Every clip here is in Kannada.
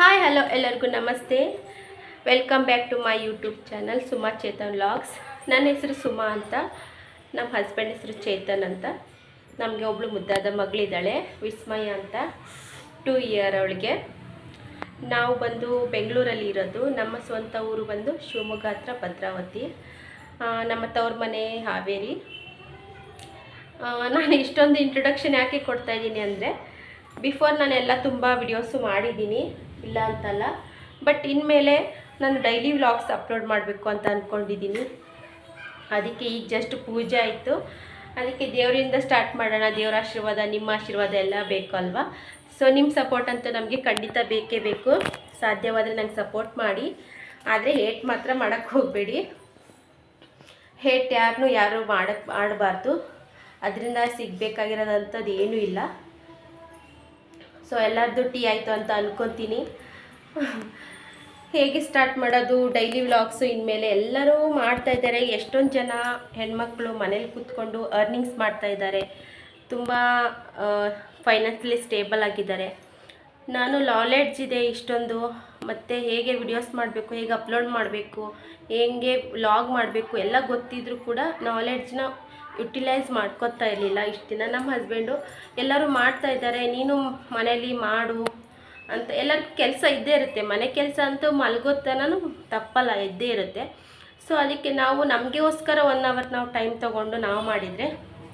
ಹಾಯ್ ಹಲೋ ಎಲ್ಲರಿಗೂ ನಮಸ್ತೆ. Welcome back to my YouTube channel Suma Chetan vlogs. ನನ್ನ ಹೆಸರು ಸುಮಾ ಅಂತ, ನಮ್ಮ ಹಸ್ಬೆಂಡ್ ಹೆಸರು ಚೇತನ್ ಅಂತ. ನಮಗೆ ಒಬ್ಬಳು ಮುದ್ದಾದ ಮಗಳಿದ್ದಾಳೆ, ವಿಸ್ಮಯ ಅಂತ. 2 ಇಯರ್ ಅವಳಿಗೆ. ನಾವು ಬಂದು ಬೆಂಗಳೂರಲ್ಲಿ ಇರೋದು. ನಮ್ಮ ಸ್ವಂತ ಊರು ಬಂದು ಶಿವಮೊಗ್ಗ ಹತ್ರ ಭದ್ರಾವತಿ. ನಮ್ಮ ತವ್ರ ಮನೆ ಹಾವೇರಿ. ನಾನು ಇಷ್ಟೊಂದು ಇಂಟ್ರೊಡಕ್ಷನ್ ಯಾಕೆ ಕೊಡ್ತಾ ಇದ್ದೀನಿ ಅಂದರೆ, ಬಿಫೋರ್ ನಾನೆಲ್ಲ ತುಂಬ ವಿಡಿಯೋಸು ಮಾಡಿದ್ದೀನಿ, ಇಲ್ಲ ಅಂತಲ್ಲ. ಬಟ್ ಇನ್ಮೇಲೆ ನಾನು ಡೈಲಿ ವ್ಲಾಗ್ಸ್ ಅಪ್ಲೋಡ್ ಮಾಡಬೇಕು ಅಂತ ಅಂದ್ಕೊಂಡಿದ್ದೀನಿ. ಅದಕ್ಕೆ ಈಗ ಜಸ್ಟ್ ಪೂಜೆ ಆಯಿತು, ಅದಕ್ಕೆ ದೇವರಿಂದ ಸ್ಟಾರ್ಟ್ ಮಾಡೋಣ. ದೇವರ ಆಶೀರ್ವಾದ, ನಿಮ್ಮ ಆಶೀರ್ವಾದ ಎಲ್ಲ ಬೇಕು ಅಲ್ವಾ. ಸೊ ನಿಮ್ಮ ಸಪೋರ್ಟ್ ಅಂತೂ ನಮಗೆ ಖಂಡಿತ ಬೇಕೇ ಬೇಕು. ಸಾಧ್ಯವಾದರೆ ನಂಗೆ ಸಪೋರ್ಟ್ ಮಾಡಿ, ಆದರೆ ಹೇಟ್ ಮಾತ್ರ ಮಾಡೋಕ್ಕೆ ಹೋಗಬೇಡಿ. ಹೇಟ್ ಯಾರು ಮಾಡಬಾರ್ದು. ಅದರಿಂದ ಸಿಗಬೇಕಾಗಿರೋದಂಥದ್ದು ಏನೂ ಇಲ್ಲ. ಸೊ ಎಲ್ಲರದ್ದು ಟೀ ಆಯಿತು ಅಂತ ಅಂದ್ಕೊತೀನಿ. ಹೇಗೆ ಸ್ಟಾರ್ಟ್ ಮಾಡೋದು ಡೈಲಿ ವ್ಲಾಗ್ಸು? ಇನ್ಮೇಲೆ ಎಲ್ಲರೂ ಮಾಡ್ತಾಯಿದ್ದಾರೆ. ಎಷ್ಟೊಂದು ಜನ ಹೆಣ್ಮಕ್ಳು ಮನೇಲಿ ಕೂತ್ಕೊಂಡು ಅರ್ನಿಂಗ್ಸ್ ಮಾಡ್ತಾಯಿದ್ದಾರೆ, ತುಂಬ ಫೈನಾನ್ಷಿಯಲಿ ಸ್ಟೇಬಲ್ ಆಗಿದ್ದಾರೆ. ನಾನು ನಾಲೆಡ್ಜ್ ಇದೆ ಇಷ್ಟೊಂದು, ಮತ್ತು ಹೇಗೆ ವಿಡಿಯೋಸ್ ಮಾಡಬೇಕು, ಹೇಗೆ ಅಪ್ಲೋಡ್ ಮಾಡಬೇಕು, ಹೇಗೆ ವ್ಲಾಗ್ ಮಾಡಬೇಕು ಎಲ್ಲ ಗೊತ್ತಿದ್ರೂ ಕೂಡ ನಾಲೆಡ್ಜ್ನ ಯುಟಿಲೈಸ್ ಮಾಡ್ಕೊತಾ ಇರಲಿಲ್ಲ ಇಷ್ಟು ದಿನ. ನಮ್ಮ ಹಸ್ಬೆಂಡು ಎಲ್ಲರೂ ಮಾಡ್ತಾಯಿದ್ದಾರೆ, ನೀನು ಮನೇಲಿ ಮಾಡು ಅಂತ. ಎಲ್ಲರಿಗೂ ಕೆಲಸ ಇದ್ದೇ ಇರುತ್ತೆ, ಮನೆ ಕೆಲಸ ಅಂತೂ ಮಲಗೋತನೂ ತಪ್ಪಲ್ಲ, ಇದ್ದೇ ಇರುತ್ತೆ. ಸೊ ಅದಕ್ಕೆ ನಾವು ನಮಗೋಸ್ಕರ 1 ಅವರ್ ನಾವು ಟೈಮ್ ತೊಗೊಂಡು ನಾವು ಮಾಡಿದರೆ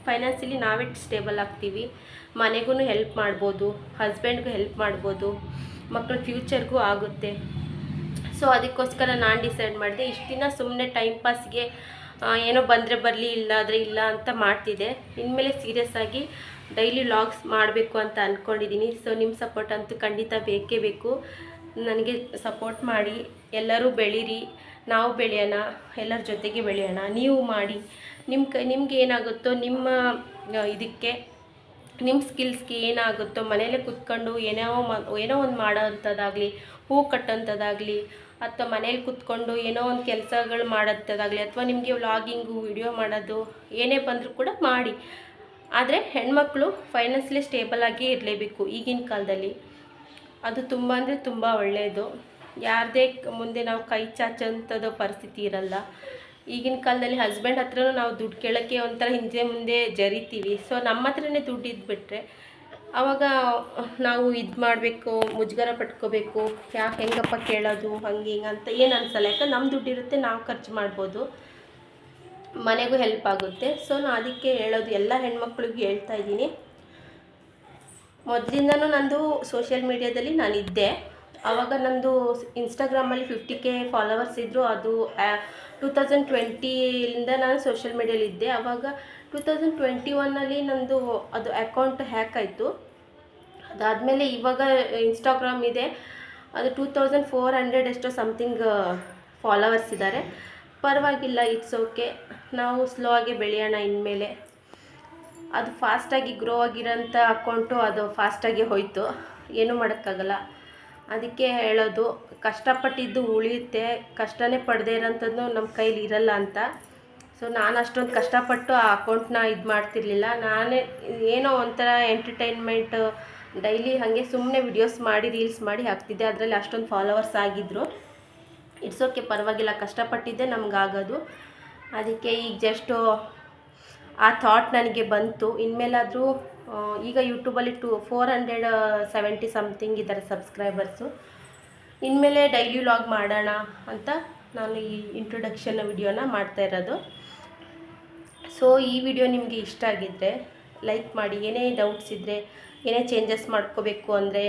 ಫೈನಾನ್ಷಿಯಲಿ ನಾವೇ ಸ್ಟೇಬಲ್ ಆಗ್ತೀವಿ. ಮನೆಗೂ ಹೆಲ್ಪ್ ಮಾಡ್ಬೋದು, ಹಸ್ಬೆಂಡ್ಗೂ ಹೆಲ್ಪ್ ಮಾಡ್ಬೋದು, ಮಕ್ಕಳ ಫ್ಯೂಚರ್ಗೂ ಆಗುತ್ತೆ. ಸೊ ಅದಕ್ಕೋಸ್ಕರ ನಾನು ಡಿಸೈಡ್ ಮಾಡಿದೆ. ಇಷ್ಟು ದಿನ ಸುಮ್ಮನೆ ಟೈಮ್ ಪಾಸ್ಗೆ ಏನೋ ಬಂದರೆ ಬರಲಿ, ಇಲ್ಲಾದರೆ ಇಲ್ಲ ಅಂತ ಮಾಡ್ತಿದ್ದೆ. ಇನ್ಮೇಲೆ ಸೀರಿಯಸ್ ಆಗಿ ಡೈಲಿ ವ್ಲಾಗ್ಸ್ ಮಾಡಬೇಕು ಅಂತ ಅಂದ್ಕೊಂಡಿದ್ದೀನಿ. ಸೊ ನಿಮ್ಮ ಸಪೋರ್ಟ್ ಅಂತೂ ಖಂಡಿತ ಬೇಕೇ ಬೇಕು. ನನಗೆ ಸಪೋರ್ಟ್ ಮಾಡಿ, ಎಲ್ಲರೂ ಬೆಳೀರಿ, ನಾವು ಬೆಳೆಯೋಣ, ಎಲ್ಲರ ಜೊತೆಗೆ ಬೆಳೆಯೋಣ. ನೀವು ಮಾಡಿ, ನಿಮ್ಗೆ ಏನಾಗುತ್ತೋ ನಿಮ್ಮ ಇದಕ್ಕೆ, ನಿಮ್ಮ ಸ್ಕಿಲ್ಸ್ಗೆ ಏನಾಗುತ್ತೋ ಮನೇಲೇ ಕೂತ್ಕೊಂಡು ಏನೋ ಒಂದು ಮಾಡೋ ಅಂಥದ್ದಾಗಲಿ, ಹೂ ಕಟ್ಟೋಂಥದ್ದಾಗಲಿ, ಅಥವಾ ಮನೇಲಿ ಕೂತ್ಕೊಂಡು ಏನೋ ಒಂದು ಕೆಲಸಗಳು ಮಾಡೋಂಥದ್ದಾಗಲಿ, ಅಥವಾ ನಿಮಗೆ ವ್ಲಾಗಿಂಗು ವಿಡಿಯೋ ಮಾಡೋದು ಏನೇ ಬಂದರೂ ಕೂಡ ಮಾಡಿ. ಆದರೆ ಹೆಣ್ಮಕ್ಳು ಫೈನಾನ್ಷಿಯಲಿ ಸ್ಟೇಬಲ್ ಆಗಿ ಇರಲೇಬೇಕು ಈಗಿನ ಕಾಲದಲ್ಲಿ. ಅದು ತುಂಬ ಅಂದರೆ ತುಂಬ ಒಳ್ಳೆಯದು. ಯಾರದೇ ಮುಂದೆ ನಾವು ಕೈ ಚಾಚೋಂಥದ್ದು ಪರಿಸ್ಥಿತಿ ಇರಲ್ಲ. ಈಗಿನ ಕಾಲದಲ್ಲಿ ಹಸ್ಬೆಂಡ್ ಹತ್ರನೂ ನಾವು ದುಡ್ಡು ಕೇಳೋಕ್ಕೆ ಒಂಥರ ಹಿಂದೆ ಮುಂದೆ ಜರಿತೀವಿ. ಸೊ ನಮ್ಮ ಹತ್ರನೇ ದುಡ್ಡು ಇದ್ಬಿಟ್ರೆ ಆವಾಗ ನಾವು ಇದು ಮಾಡಬೇಕು, ಮುಜುಗರ ಪಟ್ಕೋಬೇಕು, ಹೆಂಗಪ್ಪ ಕೇಳೋದು, ಹಂಗೆ ಹಿಂಗೆ ಅಂತ ಏನು ಅನಿಸಲ್ಲ. ಯಾಕಂದ್ರೆ ನಮ್ಮ ದುಡ್ಡು ಇರುತ್ತೆ, ನಾವು ಖರ್ಚು ಮಾಡ್ಬೋದು, ಮನೆಗೂ ಹೆಲ್ಪ್ ಆಗುತ್ತೆ. ಸೊ ನಾನು ಅದಕ್ಕೆ ಹೇಳೋದು, ಎಲ್ಲ ಹೆಣ್ಮಕ್ಳಿಗೂ ಹೇಳ್ತಾ ಇದ್ದೀನಿ. ಮೊದಲಿಂದನೂ ನಂದು ಸೋಷಿಯಲ್ ಮೀಡ್ಯಾದಲ್ಲಿ ನಾನಿದ್ದೆ. ಆವಾಗ ನಂದು ಇನ್ಸ್ಟಾಗ್ರಾಮಲ್ಲಿ 50K ಫಾಲೋವರ್ಸ್ ಇದ್ದರು. ಅದು 2020ಲಿಂದ ನಾನು ಸೋಷಿಯಲ್ ಮೀಡ್ಯಾಲಿದ್ದೆ. ಆವಾಗ 2021ನಲ್ಲಿ ನಂದು ಅದು ಅಕೌಂಟ್ ಹ್ಯಾಕ್ ಆಯಿತು. ಅದಾದಮೇಲೆ ಇವಾಗ ಇನ್ಸ್ಟಾಗ್ರಾಮ್ ಇದೆ, ಅದು 2400 ಎಷ್ಟೋ ಸಮಥಿಂಗ್ ಫಾಲೋವರ್ಸ್ ಇದ್ದಾರೆ. ಪರವಾಗಿಲ್ಲ, ಇಟ್ಸ್ ಓಕೆ. ನಾವು ಸ್ಲೋ ಆಗಿ ಬೆಳೆಯೋಣ ಇನ್ಮೇಲೆ. ಅದು ಫಾಸ್ಟಾಗಿ ಗ್ರೋ ಆಗಿರೋಂಥ ಅಕೌಂಟು, ಅದು ಫಾಸ್ಟಾಗಿ ಹೋಯಿತು, ಏನೂ ಮಾಡೋಕ್ಕಾಗಲ್ಲ. ಅದಕ್ಕೆ ಹೇಳೋದು, ಕಷ್ಟಪಟ್ಟಿದ್ದು ಉಳಿಯುತ್ತೆ, ಕಷ್ಟನೇ ಪಡೆದೇ ಇರೋಂಥದ್ದು ನಮ್ಮ ಕೈಲಿ ಇರಲ್ಲ ಅಂತ. ಸೊ ನಾನು ಅಷ್ಟೊಂದು ಕಷ್ಟಪಟ್ಟು ಆ ಅಕೌಂಟ್ನ ಇದು ಮಾಡ್ತಿರ್ಲಿಲ್ಲ. ನಾನೇ ಏನೋ ಒಂಥರ ಎಂಟರ್ಟೈನ್ಮೆಂಟ್ ಡೈಲಿ ಹಾಗೆ ಸುಮ್ಮನೆ ವಿಡಿಯೋಸ್ ಮಾಡಿ, ರೀಲ್ಸ್ ಮಾಡಿ ಹಾಕ್ತಿದ್ದೆ. ಅದರಲ್ಲಿ ಅಷ್ಟೊಂದು ಫಾಲೋವರ್ಸ್ ಆಗಿದ್ದರು. ಇಟ್ಸ್ ಓಕೆ, ಪರವಾಗಿಲ್ಲ, ಕಷ್ಟಪಟ್ಟಿದ್ದೆ ನಮಗಾಗೋದು. ಅದಕ್ಕೆ ಈಗ ಜಸ್ಟು ಆ ಥಾಟ್ ನನಗೆ ಬಂತು. ಇನ್ಮೇಲಾದರೂ ಈಗ ಯೂಟ್ಯೂಬಲ್ಲಿ 470 ಸಮಥಿಂಗ್ ಇದ್ದಾರೆ ಸಬ್ಸ್ಕ್ರೈಬರ್ಸು. ಇನ್ಮೇಲೆ ಡೈಲಿ ವ್ಲಾಗ್ ಮಾಡೋಣ ಅಂತ ನಾನು ಈ ಇಂಟ್ರೊಡಕ್ಷನ್ ವಿಡಿಯೋನ ಮಾಡ್ತಾ ಇರೋದು. ಸೊ ಈ ವಿಡಿಯೋ ನಿಮಗೆ ಇಷ್ಟ ಆಗಿದ್ದರೆ ಲೈಕ್ ಮಾಡಿ. ಏನೇ ಡೌಟ್ಸ್ ಇದ್ದರೆ, ಏನೇ ಚೇಂಜಸ್ ಮಾಡ್ಕೋಬೇಕು ಅಂದರೆ,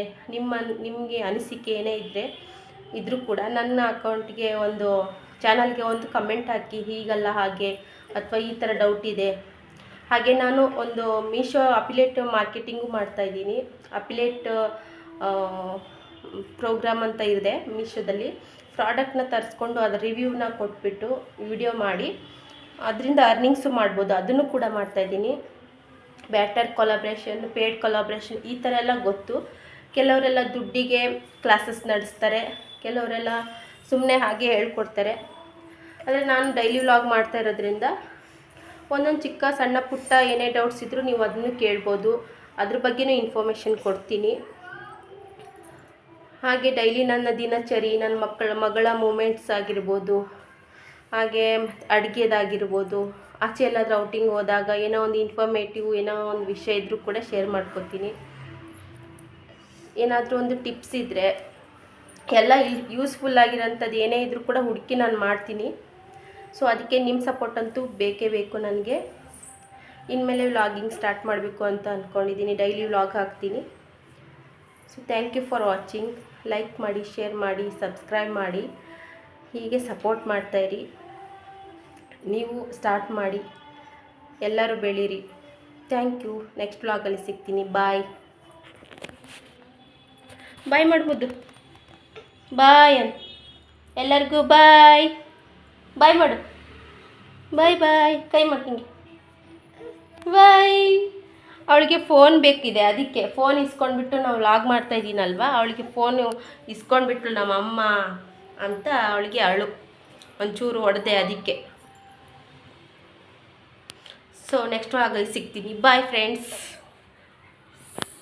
ನಿಮಗೆ ಅನಿಸಿಕೆ ಏನೇ ಇದ್ದರೂ ಕೂಡ ನನ್ನ ಅಕೌಂಟ್ಗೆ ಒಂದು ಚಾನಲ್ಗೆ ಒಂದು ಕಮೆಂಟ್ ಹಾಕಿ, ಹೀಗಲ್ಲ ಹಾಗೆ, ಅಥವಾ ಈ ಥರ ಡೌಟ್ ಇದೆ. ಹಾಗೆ ನಾನು ಒಂದು ಮೀಶೋ ಅಫಿಲಿಯೇಟ್ ಮಾರ್ಕೆಟಿಂಗು ಮಾಡ್ತಾಯಿದ್ದೀನಿ. ಅಫಿಲಿಯೇಟ್ ಪ್ರೋಗ್ರಾಮ್ ಅಂತ ಇದೆ ಮೀಶೋದಲ್ಲಿ. ಪ್ರಾಡಕ್ಟ್ನ ತರಿಸ್ಕೊಂಡು ಅದರ ರಿವ್ಯೂನ ಕೊಟ್ಬಿಟ್ಟು ವಿಡಿಯೋ ಮಾಡಿ ಅದರಿಂದ ಅರ್ನಿಂಗ್ಸು ಮಾಡ್ಬೋದು. ಅದನ್ನು ಕೂಡ ಮಾಡ್ತಾಯಿದ್ದೀನಿ. ಬ್ಯಾಟರ್ ಕೊಲಾಬ್ರೇಷನ್, ಪೇಯ್ಡ್ ಕೊಲಾಬ್ರೇಷನ್, ಈ ಥರ ಎಲ್ಲ ಗೊತ್ತು. ಕೆಲವರೆಲ್ಲ ದುಡ್ಡಿಗೆ ಕ್ಲಾಸಸ್ ನಡೆಸ್ತಾರೆ, ಕೆಲವರೆಲ್ಲ ಸುಮ್ಮನೆ ಹಾಗೆ ಹೇಳ್ಕೊಡ್ತಾರೆ. ಆದರೆ ನಾನು ಡೈಲಿ ವ್ಲಾಗ್ ಮಾಡ್ತಾ ಇರೋದ್ರಿಂದ ಒಂದೊಂದು ಚಿಕ್ಕ ಸಣ್ಣ ಪುಟ್ಟ ಏನೇ ಡೌಟ್ಸ್ ಇದ್ದರೂ ನೀವು ಅದನ್ನು ಕೇಳ್ಬೋದು. ಅದ್ರ ಬಗ್ಗೆನೂ ಇನ್ಫಾರ್ಮೇಷನ್ ಕೊಡ್ತೀನಿ. ಹಾಗೆ ಡೈಲಿ ನನ್ನ ದಿನಚರಿ, ನನ್ನ ಮಗಳ ಮೂಮೆಂಟ್ಸ್ ಆಗಿರ್ಬೋದು, ಹಾಗೆ ಅಡುಗೆದಾಗಿರ್ಬೋದು, ಆಚೆ ಎಲ್ಲಾದರೂ ಔಟಿಂಗ್ ಹೋದಾಗ ಏನೋ ಒಂದು ಇನ್ಫಾರ್ಮೇಟಿವ್ ಏನೋ ಒಂದು ವಿಷಯ ಇದ್ದರೂ ಕೂಡ ಶೇರ್ ಮಾಡ್ಕೊತೀನಿ. ಏನಾದರೂ ಒಂದು ಟಿಪ್ಸ್ ಇದ್ದರೆ ಎಲ್ಲ ಯೂಸ್ಫುಲ್ ಆಗಿರೋಂಥದ್ದು ಏನೇ ಇದ್ದರೂ ಕೂಡ ಹುಡುಕಿ ನಾನು ಮಾಡ್ತೀನಿ. ಸೊ ಅದಕ್ಕೆ ನಿಮ್ಮ ಸಪೋರ್ಟ್ ಅಂತೂ ಬೇಕೇ ಬೇಕು ನನಗೆ. ಇನ್ಮೇಲೆ ವ್ಲಾಗಿಂಗ್ ಸ್ಟಾರ್ಟ್ ಮಾಡಬೇಕು ಅಂತ ಅಂದ್ಕೊಂಡಿದ್ದೀನಿ. ಡೈಲಿ ವ್ಲಾಗ್ ಹಾಕ್ತೀನಿ. So thank you for watching. Like ಮಾಡಿ, ಶೇರ್ ಮಾಡಿ, ಸಬ್ಸ್ಕ್ರೈಬ್ ಮಾಡಿ, ಹೀಗೆ ಸಪೋರ್ಟ್ ಮಾಡ್ತಾಯಿರಿ. ನೀವು ಸ್ಟಾರ್ಟ್ ಮಾಡಿ, ಎಲ್ಲರೂ ಬೆಳೀರಿ. Thank you. ನೆಕ್ಸ್ಟ್ ವ್ಲಾಗಲ್ಲಿ ಸಿಗ್ತೀನಿ. ಬಾಯ್ ಬಾಯ್ ಮಾಡ್ಬೋದು. ಬಾಯ್ ಎಲ್ಲರಿಗೂ ಬಾಯ್ ಬಾಯ್ ಮಾಡು. ಬಾಯ್ ಬಾಯ್ ಕೈ ಮಾಡ್ತೀನಿ. ಬಾಯ್. ಅವಳಿಗೆ ಫೋನ್ ಬೇಕಿದೆ, ಅದಕ್ಕೆ ಫೋನ್ ಇಸ್ಕೊಂಡ್ಬಿಟ್ಟು ನಾವು ವ್ಲಾಗ್ ಮಾಡ್ತಾಯಿದ್ದೀನಲ್ವ, ಅವಳಿಗೆ ಫೋನು ಇಸ್ಕೊಂಡ್ಬಿಟ್ಲು ನಮ್ಮಮ್ಮ ಅಂತ ಅವಳಿಗೆ ಒಂಚೂರು ಹೊಡೆದೆ ಅದಕ್ಕೆ. ಸೊ ನೆಕ್ಸ್ಟ್ ವ್ಲಾಗಲ್ಲಿ ಸಿಗ್ತೀನಿ. Bye friends.